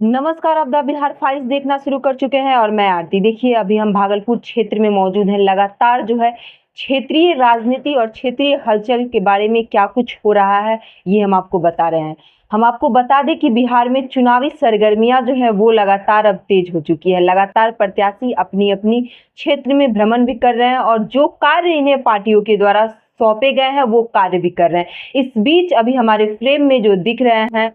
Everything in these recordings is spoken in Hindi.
नमस्कार, आप द बिहार फाइल्स देखना शुरू कर चुके हैं और मैं आरती। देखिए, अभी हम भागलपुर क्षेत्र में मौजूद हैं। लगातार जो है क्षेत्रीय राजनीति और क्षेत्रीय हलचल के बारे में क्या कुछ हो रहा है, ये हम आपको बता रहे हैं। हम आपको बता दें कि बिहार में चुनावी सरगर्मियां जो है वो लगातार अब तेज हो चुकी है। लगातार प्रत्याशी अपनी अपनी क्षेत्र में भ्रमण भी कर रहे हैं और जो कार्य इन्हें पार्टियों के द्वारा सौंपे गए हैं वो कार्य भी कर रहे हैं। इस बीच अभी हमारे फ्रेम में जो दिख रहे हैं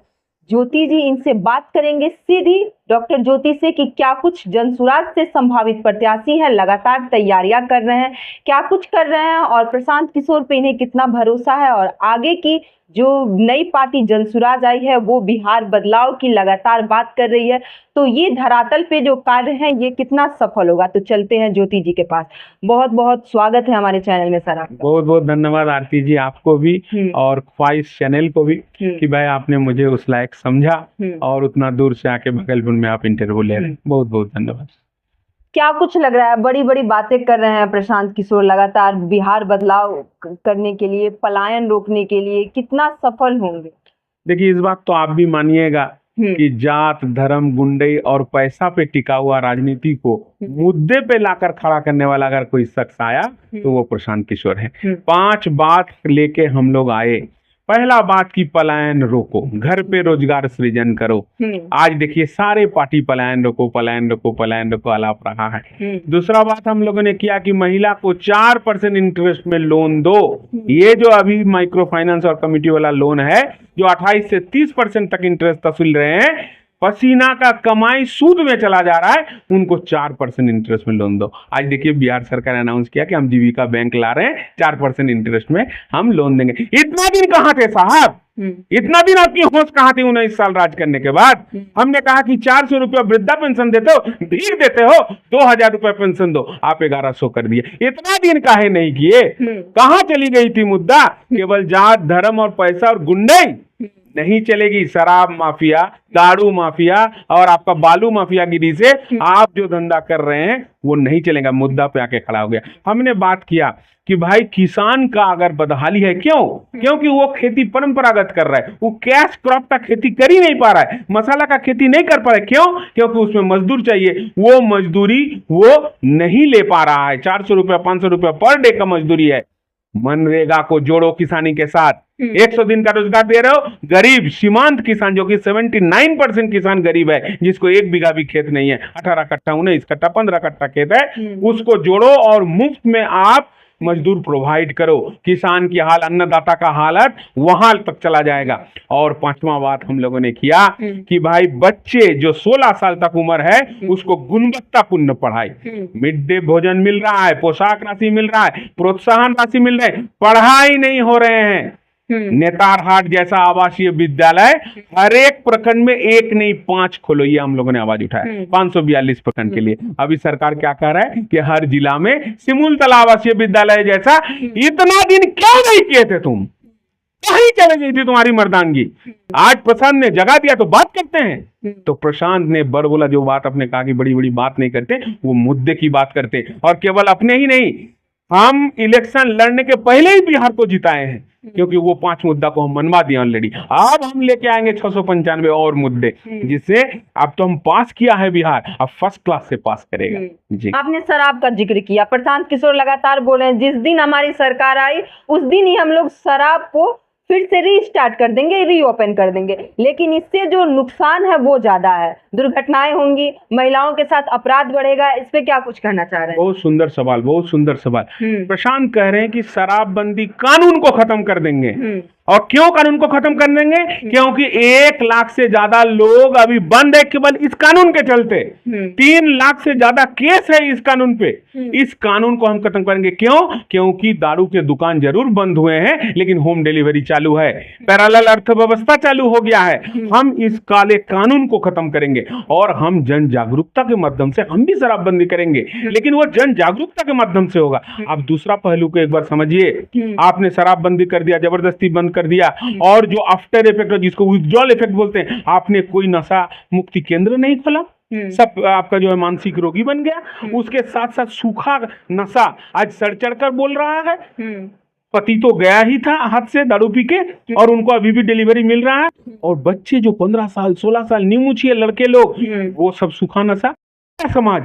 ज्योति जी, इनसे बात करेंगे सीधी डॉक्टर ज्योति से कि क्या कुछ जनसुराज से संभावित प्रत्याशी हैं, लगातार तैयारियां कर रहे हैं, क्या कुछ कर रहे हैं और प्रशांत किशोर पे इन्हें कितना भरोसा है और आगे की जो नई पार्टी जनसुराज आई है वो बिहार बदलाव की लगातार बात कर रही है। तो ये धरातल पे जो कार्य है ये कितना सफल होगा। तो चलते हैं ज्योति जी के पास। बहुत बहुत स्वागत है हमारे चैनल में सर आपका। बहुत बहुत धन्यवाद आरती जी, आपको भी और ख्वाहिश चैनल को भी कि भाई आपने मुझे उस लायक समझा और उतना दूर से आके भागलपुर में आप इंटरव्यू ले रहे हैं। बहुत बहुत धन्यवाद। क्या कुछ लग रहा है, बड़ी बड़ी बातें कर रहे हैं प्रशांत किशोर लगातार बिहार बदलाव करने के लिए, पलायन रोकने के लिए, कितना सफल होंगे? देखिए, इस बात तो आप भी मानिएगा कि जात धर्म गुंडई और पैसा पे टिका हुआ राजनीति को मुद्दे पे लाकर खड़ा करने वाला अगर कोई शख्स आया तो वो प्रशांत किशोर है। 5 बात लेके हम लोग आए। पहला बात की पलायन रोको, घर पे रोजगार सृजन करो। आज देखिए सारे पार्टी पलायन रोको पलायन रोको पलायन रोको अलाप रहा है। दूसरा बात हम लोगों ने किया कि महिला को 4% इंटरेस्ट में लोन दो। ये जो अभी माइक्रो फाइनेंस और कमिटी वाला लोन है जो 28 से 30% तक इंटरेस्ट वसूल रहे हैं, पसीना का कमाई सूद में चला जा रहा है, उनको 4% इंटरेस्ट में लोन दो। आज देखिए बिहार सरकार ने अनाउंस किया कि हम जीविका बैंक ला रहे हैं, 4% इंटरेस्ट में हम लोन देंगे। इतना दिन कहाँ थे साहब? इतना दिन आपकी होश कहाँ थी 19 साल राज करने के बाद? हमने कहा कि 400 रुपया वृद्धा पेंशन देते हो, भीख देते हो, 2000 रुपया पेंशन दो, आप 1100 कर दिए। इतना दिन काहे नहीं किए? कहाँ चली गई थी मुद्दा? केवल जात धर्म और पैसा और गुंडई नहीं चलेगी। शराब माफिया, दारू माफिया और आपका बालू माफियागिरी से आप जो धंधा कर रहे हैं वो नहीं चलेगा। मुद्दा पे आके खड़ा हो गया। हमने बात किया कि भाई किसान का अगर बदहाली है, क्यों? क्योंकि वो खेती परंपरागत कर रहा है, वो कैश क्रॉप का खेती कर ही नहीं पा रहा है, मसाला का खेती नहीं कर पा रहा है। क्यों? क्योंकि उसमें मजदूर चाहिए, वो मजदूरी वो नहीं ले पा रहा है। 400 रुपया 500 रुपया पर डे का मजदूरी है। मनरेगा को जोड़ो किसानी के साथ, 100 दिन का रोजगार दे रहे हो। गरीब सीमांत किसान जो कि 79% किसान गरीब है, जिसको 1 बीघा भी खेत नहीं है, 18 कट्ठा 19 कट्ठा 15 कट्ठा खेत है, उसको जोड़ो और मुफ्त में आप मजदूर प्रोवाइड करो। किसान की हाल, अन्नदाता का हालत वहां तक चला जाएगा। और 5वां बात हम लोगों ने किया कि भाई बच्चे जो 16 साल तक उम्र है उसको गुणवत्तापूर्ण पढ़ाई, मिड डे भोजन मिल रहा है, पोशाक राशि मिल रहा है, प्रोत्साहन राशि मिल रही है, पढ़ाई नहीं हो रहे हैं। नेतारहाट जैसा आवासीय विद्यालय हर एक प्रखंड में 1 नहीं 5 खोलो, ये हम लोगों ने आवाज उठाया। 542 प्रखंड के लिए अभी सरकार क्या कह रहा है कि हर जिला में सिमुलतला आवासीय विद्यालय जैसा। इतना दिन क्यों नहीं किए थे तुम? कहीं चले गई थी तुम्हारी मर्दानगी? आज प्रशांत ने जगा दिया तो बात करते हैं। तो प्रशांत ने बड़ बोला जो बात अपने कहा कि बड़ी बड़ी बात नहीं करते, वो मुद्दे की बात करते। और केवल अपने ही नहीं, हम इलेक्शन लड़ने के पहले ही बिहार को जिताए हैं, क्योंकि वो 5 मुद्दा को हम मनवा दिए ऑलरेडी। अब हम लेके आएंगे 695 और मुद्दे, जिससे अब तो हम पास किया है बिहार, अब फर्स्ट क्लास से पास करेगा। जी, आपने शराब का जिक्र किया। प्रशांत किशोर लगातार बोल रहे हैं जिस दिन हमारी सरकार आई उस दिन ही हम लोग शराब को फिर से रीस्टार्ट कर देंगे, रीओपन कर देंगे। लेकिन इससे जो नुकसान है वो ज्यादा है, दुर्घटनाएं होंगी, महिलाओं के साथ अपराध बढ़ेगा। इस पे क्या कुछ कहना चाह रहे हैं? बहुत सुंदर सवाल, बहुत सुंदर सवाल। प्रशांत कह रहे हैं कि शराबबंदी कानून को खत्म कर देंगे। और क्यों कानून को खत्म कर देंगे? क्योंकि 1 लाख से ज्यादा लोग अभी बंद है केवल इस कानून के चलते। 3 लाख से ज्यादा केस है इस कानून पे। इस कानून को हम खत्म करेंगे। क्यों? क्योंकि दारू के दुकान जरूर बंद हुए हैं लेकिन होम डिलीवरी चालू है, पैरेलल अर्थव्यवस्था चालू हो गया है। हम इस काले कानून को खत्म करेंगे और हम जन जागरूकता के माध्यम से हम भी शराबबंदी करेंगे, लेकिन वो जन जागरूकता के माध्यम से होगा। आप दूसरा पहलू को एक बार समझिए। आपने शराबबंदी कर दिया, जबरदस्ती बंद कर दिया, और जो आफ्टर इफेक्ट जिसको विथड्रॉल इफेक्ट बोलते हैं, आपने कोई नशा मुक्ति केंद्र नहीं खोला, सब आपका जो है मानसिक रोगी बन गया। उसके साथ साथ सूखा नशा आज सर चढ़कर बोल रहा है। पति तो गया ही था हाथ से दारू पी के, और उनको अभी भी डिलीवरी मिल रहा है, और बच्चे जो 15 साल 16 साल नीमूछिए लड़के लोग, वो सब सूखा नशा। समाज,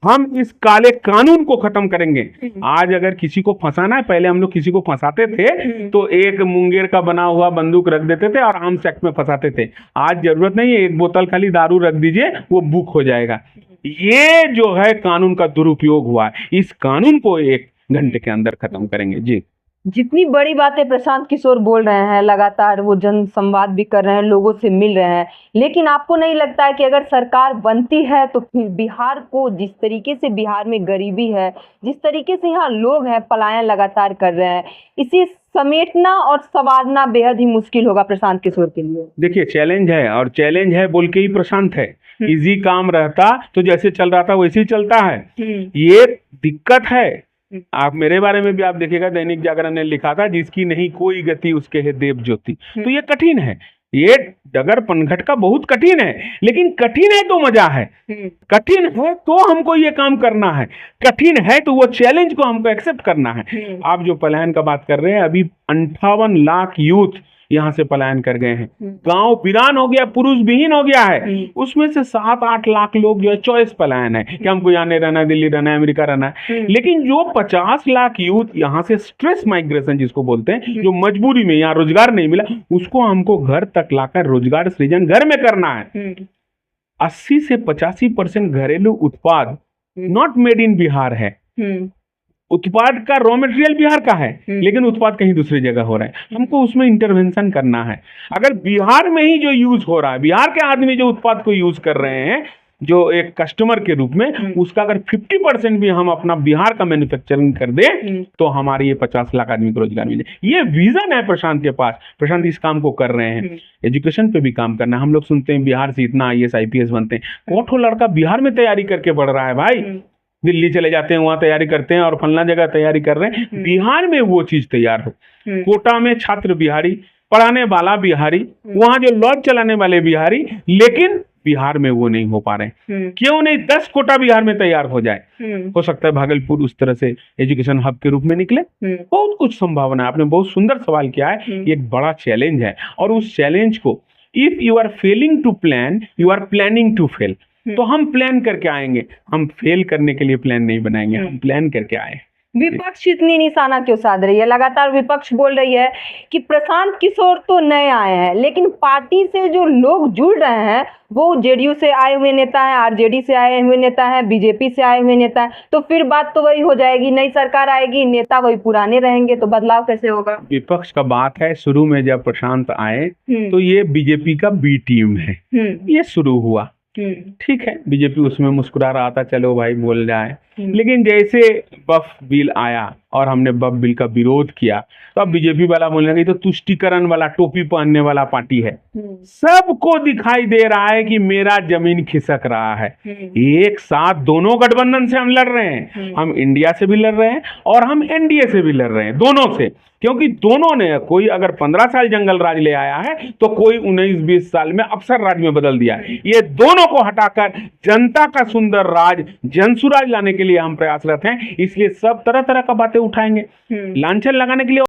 हम इस काले कानून को खत्म करेंगे। आज अगर किसी को फंसाना है, पहले हम लोग किसी को फंसाते थे तो एक मुंगेर का बना हुआ बंदूक रख देते थे और आर्म्स एक्ट में फंसाते थे। आज जरूरत नहीं है, एक बोतल खाली दारू रख दीजिए, वो बुक हो जाएगा। ये जो है कानून का दुरुपयोग हुआ है, इस कानून को 1 घंटे के अंदर खत्म करेंगे जी। जितनी बड़ी बातें प्रशांत किशोर बोल रहे हैं, लगातार वो जन संवाद भी कर रहे हैं, लोगों से मिल रहे हैं, लेकिन आपको नहीं लगता है कि अगर सरकार बनती है तो फिर बिहार को, जिस तरीके से बिहार में गरीबी है, जिस तरीके से यहाँ लोग हैं पलायन लगातार कर रहे हैं, इसे समेटना और संवारना बेहद ही मुश्किल होगा प्रशांत किशोर के लिए? देखिए, चैलेंज है, और चैलेंज है बोल के ही प्रशांत है। इजी काम रहता तो जैसे चल रहा था वैसे ही चलता है। ये दिक्कत है। आप मेरे बारे में भी आप देखिएगा, दैनिक जागरण ने लिखा था, जिसकी नहीं कोई गति उसके है देव ज्योति। तो ये कठिन है, ये डगर पनघट का बहुत कठिन है, लेकिन कठिन है तो मजा है। कठिन है तो हमको ये काम करना है, कठिन है तो वो चैलेंज को हमको एक्सेप्ट करना है। आप जो पलायन का बात कर रहे हैं, अभी 58 लाख यूथ यहाँ से पलायन कर गए हैं। गांव वीरान हो गया, पुरुष विहीन हो गया है। उसमें से 7-8 लाख लोग जो है चॉइस पलायन है कि हमको यहाँ नहीं रहना है, दिल्ली रहना है, अमेरिका रहना है। लेकिन जो 50 लाख यूथ यहाँ से स्ट्रेस माइग्रेशन जिसको बोलते हैं, जो मजबूरी में यहाँ रोजगार नहीं मिला, उसको हमको घर तक लाकर रोजगार सृजन घर में करना है। 80 से 85% घरेलू उत्पाद नॉट मेड इन बिहार है। उत्पाद का रॉ मटेरियल बिहार का है, लेकिन उत्पाद कहीं दूसरी जगह हो रहा है। हमको उसमें इंटरवेंशन करना है। अगर बिहार में ही जो यूज हो रहा है, बिहार के आदमी जो उत्पाद को यूज कर रहे हैं जो एक कस्टमर के रूप में, उसका अगर 50% भी हम अपना बिहार का मैन्युफैक्चरिंग कर दें तो हमारी ये 50 लाख आदमी को रोजगार मिले। ये विजन है प्रशांत के पास। प्रशांत इस काम को कर रहे हैं। एजुकेशन पे भी काम करना है। हम लोग सुनते हैं बिहार से इतना IAS IPS बनते हैं, कोठो लड़का बिहार में तैयारी करके बढ़ रहा है भाई। दिल्ली चले जाते हैं, वहां तैयारी करते हैं और फलना जगह तैयारी कर रहे हैं। बिहार में वो चीज तैयार हो। कोटा में छात्र बिहारी, पढ़ाने वाला बिहारी, वहां जो लॉज चलाने वाले बिहारी, लेकिन बिहार में वो नहीं हो पा रहे। क्यों नहीं? 10 कोटा बिहार में तैयार हो जाए। हो सकता है भागलपुर उस तरह से एजुकेशन हब के रूप में निकले। बहुत कुछ संभावना है। आपने बहुत सुंदर सवाल किया है। ये एक बड़ा चैलेंज है, और उस चैलेंज को if you are failing to plan, you are planning to fail. तो हम प्लान करके आएंगे, हम फेल करने के लिए प्लान नहीं बनाएंगे, हम प्लान करके आए। विपक्ष इतनी निशाना क्यों साध रही है? लगातार विपक्ष बोल रही है कि प्रशांत किशोर तो नए आए हैं, लेकिन पार्टी से जो लोग जुड़ रहे हैं वो JDU से आए हुए नेता हैं, RJD से आए हुए नेता हैं, BJP से आए हुए नेता हैं। तो फिर बात तो वही हो जाएगी, नई सरकार आएगी, नेता वही पुराने रहेंगे, तो बदलाव कैसे होगा? विपक्ष का बात है, शुरू में जब प्रशांत आए तो ये BJP का B टीम है, ये शुरू हुआ। ठीक है, बीजेपी उसमें मुस्कुरा रहा था, चलो भाई बोल जाए। लेकिन जैसे बफ बिल आया और हमने बफ बिल का विरोध किया, तो अब बीजेपी वाला बोलने लगे तो तुष्टिकरण वाला, टोपी पहनने वाला पार्टी है। सबको दिखाई दे रहा है कि मेरा जमीन खिसक रहा है। एक साथ दोनों गठबंधन से हम लड़ रहे हैं, हम इंडिया से भी लड़ रहे हैं और हम NDA से भी लड़ रहे हैं, दोनों से। क्योंकि दोनों ने, कोई अगर 15 साल जंगल राज ले आया है तो कोई 19-20 साल में अफसर राज में बदल दिया है। ये दोनों को हटाकर जनता का सुंदर राज, जनसुराज लाने के लिए हम प्रयासरत हैं। इसलिए सब तरह तरह का बातें उठाएंगे, लांछन लगाने के लिए।